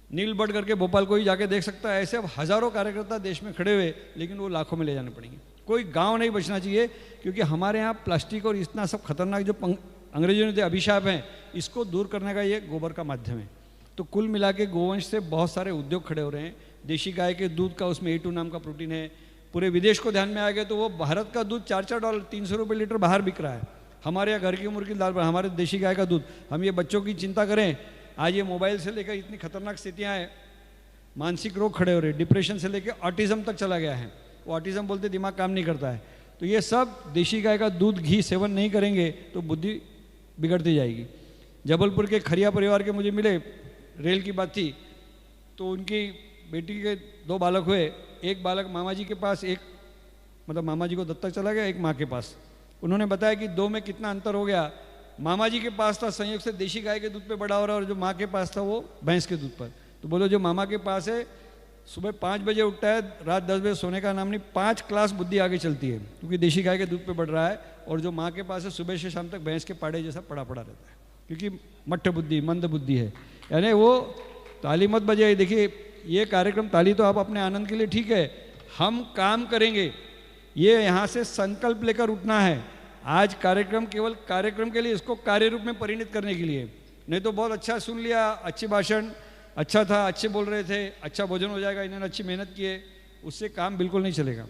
नीलबढ़ करके भोपाल को ही जाके देख सकता है। ऐसे अब हज़ारों कार्यकर्ता देश में खड़े हुए, लेकिन वो लाखों में ले जाने पड़ेंगे। कोई गांव नहीं बचना चाहिए, क्योंकि हमारे यहाँ प्लास्टिक और इतना सब खतरनाक जो अंग्रेजों ने अभिशाप हैं, इसको दूर करने का ये गोबर का माध्यम है। तो कुल मिला के गोवंश से बहुत सारे उद्योग खड़े हो रहे हैं। देशी गाय के दूध का, उसमें A2 नाम का प्रोटीन है। पूरे विदेश को ध्यान में आ गया तो वो भारत का दूध $4-4 300 रुपये लीटर बाहर बिक रहा है। हमारे यहाँ घर की मुर्गी दाल पर हमारे देशी गाय का दूध। हम ये बच्चों की चिंता करें, आज ये मोबाइल से लेकर इतनी खतरनाक स्थितियाँ हैं, मानसिक रोग खड़े हो रहे, डिप्रेशन से लेकर ऑटिज्म तक चला गया है। वो ऑटिज्म बोलते दिमाग काम नहीं करता है। तो ये सब देशी गाय का दूध, घी सेवन नहीं करेंगे तो बुद्धि बिगड़ती जाएगी। जबलपुर के खरिया परिवार के मुझे मिले, रेल की बात थी, तो उनकी बेटी के 2 बालक हुए। एक बालक मामा जी के पास, एक मतलब मामा जी को दत्तक चला गया, एक माँ के पास। उन्होंने बताया कि 2 में कितना अंतर हो गया। मामा जी के पास था संयोग से देशी गाय के दूध पे बड़ा हो रहा है, और जो माँ के पास था वो भैंस के दूध पर। तो बोलो जो मामा के पास है सुबह 5 बजे उठता है, रात 10 बजे सोने का नाम नहीं, 5 क्लास बुद्धि आगे चलती है, क्योंकि देशी गाय के दूध पे बढ़ रहा है। और जो माँ के पास है सुबह से शाम तक भैंस के पाड़े जैसा पड़ा रहता है, क्योंकि मट्ठ बुद्धि, मंद बुद्धि है। यानी वो ताली मत बजाइए। देखिए ये कार्यक्रम, ताली तो आप अपने आनंद के लिए ठीक है, हम काम करेंगे, ये यहाँ से संकल्प लेकर उठना है। आज कार्यक्रम केवल कार्यक्रम के लिए, इसको कार्य रूप में परिणित करने के लिए। नहीं तो बहुत अच्छा सुन लिया, अच्छी भाषण, अच्छा था, अच्छे बोल रहे थे, अच्छा भोजन हो जाएगा, इन्होंने अच्छी मेहनत की है, उससे काम बिल्कुल नहीं चलेगा।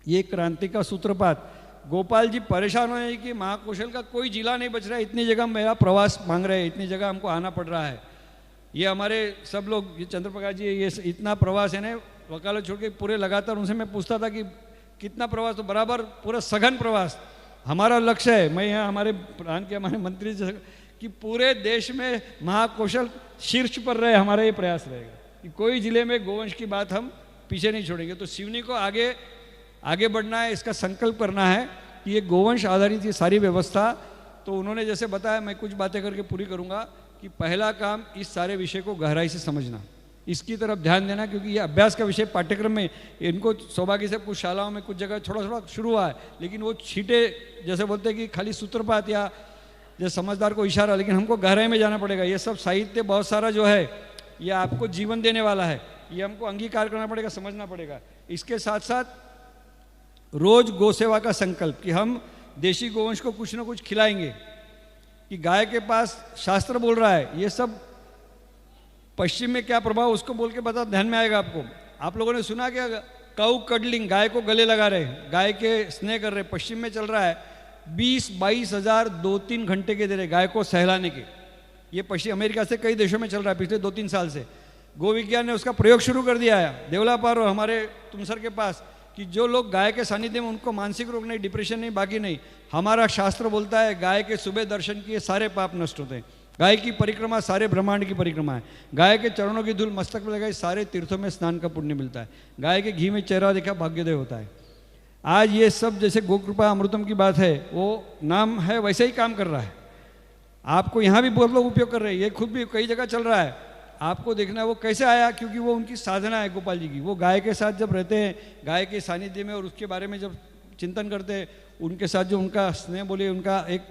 ये क्रांति का सूत्रपात। गोपाल जी परेशान हुए कि महाकौशल का कोई जिला नहीं बच रहा है, इतनी जगह मेरा प्रवास मांग रहे हैं, इतनी जगह हमको आना पड़ रहा है। ये हमारे सब लोग, ये चंद्रप्रकाश जी, ये इतना प्रवास है ना, वकालत छोड़ के पूरे लगातार उनसे मैं पूछता था कि कितना प्रवास, तो बराबर पूरा सघन प्रवास। हमारा लक्ष्य है, मैं यहाँ हमारे प्रांत के हमारे मंत्री जी कि पूरे देश में महाकौशल शीर्ष पर रहे, हमारा ये प्रयास रहेगा कि कोई जिले में गोवंश की बात हम पीछे नहीं छोड़ेंगे। तो सिवनी को आगे बढ़ना है, इसका संकल्प करना है कि ये गोवंश आधारित ये सारी व्यवस्था। तो उन्होंने जैसे बताया, मैं कुछ बातें करके पूरी करूँगा कि पहला काम इस सारे विषय को गहराई से समझना, इसकी तरफ ध्यान देना, क्योंकि ये अभ्यास का विषय पाठ्यक्रम में इनको सौभाग्य से कुछ शालाओं में कुछ जगह थोड़ा थोड़ा शुरू हुआ है, लेकिन वो छींटे जैसे बोलते हैं कि खाली सूत्रपात या जैसे समझदार को इशारा, लेकिन हमको गहराई में जाना पड़ेगा। ये सब साहित्य बहुत सारा जो है ये आपको जीवन देने वाला है, ये हमको अंगीकार करना पड़ेगा, समझना पड़ेगा। इसके साथ साथ रोज गौ सेवा का संकल्प कि हम देशी गोवंश को कुछ ना कुछ खिलाएंगे, कि गाय के पास शास्त्र बोल रहा है, ये सब पश्चिम में क्या प्रभाव उसको बोल के बता, ध्यान में आएगा आपको। आप लोगों ने सुना क्या, काऊ कडलिंग, गाय को गले लगा रहे, गाय के स्नेह कर रहे, पश्चिम में चल रहा है। 20-22 हज़ार 2-3 घंटे के दे रहे गाय को सहलाने के। ये पश्चिम अमेरिका से कई देशों में चल रहा है पिछले 2-3 साल से। गो विज्ञान ने उसका प्रयोग शुरू कर दिया है देवलापार और हमारे तुमसर के पास, कि जो लोग गाय के सानिध्य में, उनको मानसिक रोग नहीं, डिप्रेशन नहीं, बाकी नहीं। हमारा शास्त्र बोलता है गाय के सुबह दर्शन किए सारे पाप नष्ट होते हैं। गाय की परिक्रमा सारे ब्रह्मांड की परिक्रमा है। गाय के चरणों की धूल मस्तक में लगाई, सारे तीर्थों में स्नान का पुण्य मिलता है। गाय के घी में चेहरा देखा भाग्योदय होता है। आज ये सब जैसे गोकृपा अमृतम की बात है, वो नाम है वैसे ही काम कर रहा है। आपको यहाँ भी बहुत लोग उपयोग कर रहे हैं, ये खुद भी कई जगह चल रहा है। आपको देखना है वो कैसे आया, क्योंकि वो उनकी साधना है गोपाल जी की। वो गाय के साथ जब रहते हैं, गाय के सानिध्य में, और उसके बारे में जब चिंतन करते हैं, उनके साथ जो उनका स्नेह बोले, उनका एक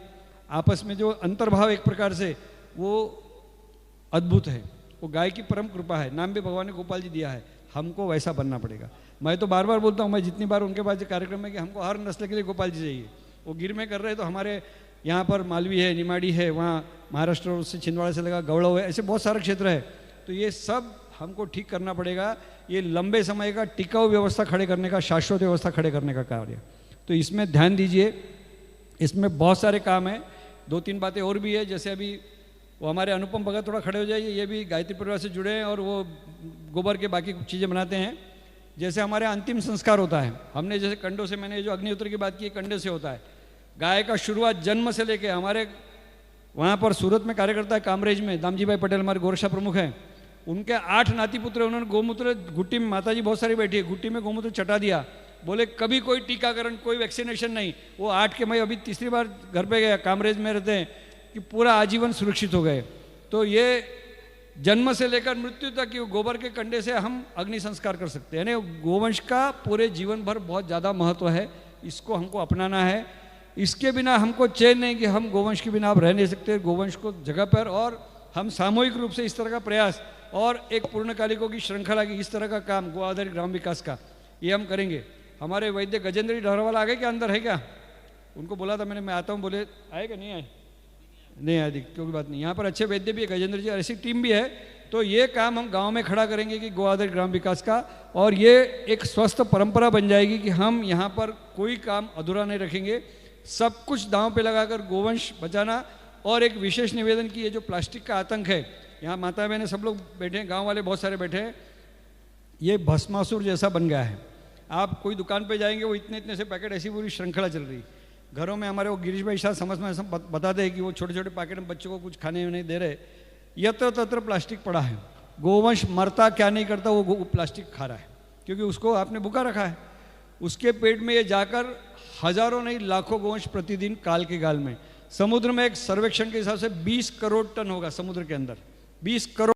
आपस में जो अंतर्भाव एक प्रकार से वो अद्भुत है। वो गाय की परम कृपा है। नाम भी भगवान ने गोपाल जी दिया है, हमको वैसा बनना पड़ेगा। मैं तो बार बार बोलता हूँ, मैं जितनी बार उनके पास कार्यक्रम में, कि हमको हर नस्ल के लिए गोपाल जी चाहिए। वो गिर में कर रहे हैं, तो हमारे यहाँ पर मालवी है, निमाड़ी है, वहाँ महाराष्ट्र से छिंदवाड़ा से लगा गौड़व है, ऐसे बहुत सारे क्षेत्र है। तो ये सब हमको ठीक करना पड़ेगा। ये लंबे समय का टिकाऊ व्यवस्था खड़े करने का, शाश्वत व्यवस्था खड़े करने का कार्य। तो इसमें ध्यान दीजिए, इसमें बहुत सारे काम हैं। 2-3 बातें और भी है, जैसे अभी वो हमारे अनुपम भगत थोड़ा खड़े हो जाइए, ये भी गायत्री परिवार से जुड़े हैं और वो गोबर के बाकी चीज़ें बनाते हैं। जैसे हमारे अंतिम संस्कार होता है, हमने जैसे कंडों से, मैंने जो अग्निहोत्र की बात की, कंडे से होता है। गाय का शुरुआत जन्म से लेके, हमारे वहाँ पर सूरत में कार्य करता है कामरेज में, दामजी भाई पटेल हमारे गोरक्षा प्रमुख हैं, उनके 8 नाती पुत्र, उन्होंने गोमूत्र गुट्टी में, माता जी बहुत सारी बैठी है, गुट्टी में गोमूत्र चटा दिया। बोले कभी कोई टीकाकरण, कोई वैक्सीनेशन नहीं। वो 8 के, मैं अभी तीसरी बार घर पे गया, कामरेज में रहते हैं, कि पूरा आजीवन सुरक्षित हो गए। तो ये जन्म से लेकर मृत्यु तक गोबर के कंडे से हम अग्नि संस्कार कर सकते हैं। यानी गोवंश का पूरे जीवन भर बहुत ज़्यादा महत्व है, इसको हमको अपनाना है। इसके बिना हमको चैन नहीं कि हम गोवंश के बिना आप रह नहीं सकते। गोवंश को जगह पर, और हम सामूहिक रूप से इस तरह का प्रयास, और एक पूर्णकालिकों की श्रृंखला की इस तरह का काम, गो आधारित ग्राम विकास का, ये हम करेंगे। हमारे वैद्य गजेंद्र जी डहरावाला आ गए क्या, अंदर है क्या? उनको बोला था मैंने, मैं आता हूँ, बोले आए क्या? नहीं आए, नहीं आए, क्योंकि बात नहीं। यहाँ पर अच्छे वैद्य भी है, गजेंद्र जी, ऐसी टीम भी है। तो ये काम हम गांव में खड़ा करेंगे कि गो आधारित ग्राम विकास का, और ये एक स्वस्थ परंपरा बन जाएगी कि हम यहाँ पर कोई काम अधूरा नहीं रखेंगे, सब कुछ दांव पे लगाकर गोवंश बचाना। और एक विशेष निवेदन की, ये जो प्लास्टिक का आतंक है, यहाँ माता बहनें सब लोग बैठे हैं, गाँव वाले बहुत सारे बैठे हैं, ये भस्मासुर जैसा बन गया है। आप कोई दुकान पे जाएंगे, वो इतने इतने से पैकेट, ऐसी पूरी श्रृंखला चल रही। घरों में हमारे वो गिरीश भाई शाह समझ में बताते हैं कि वो छोटे छोटे पैकेट में बच्चों को कुछ खाने नहीं दे रहे, यत्र तत्र प्लास्टिक पड़ा है। गोवंश मरता क्या नहीं करता, वो प्लास्टिक खा रहा है, क्योंकि उसको आपने भूखा रखा है। उसके पेट में ये जाकर हजारों नहीं लाखों गोवंश प्रतिदिन काल के गाल में। समुद्र में एक सर्वेक्षण के हिसाब से 20 करोड़ टन होगा समुद्र के अंदर, 20 करोड़।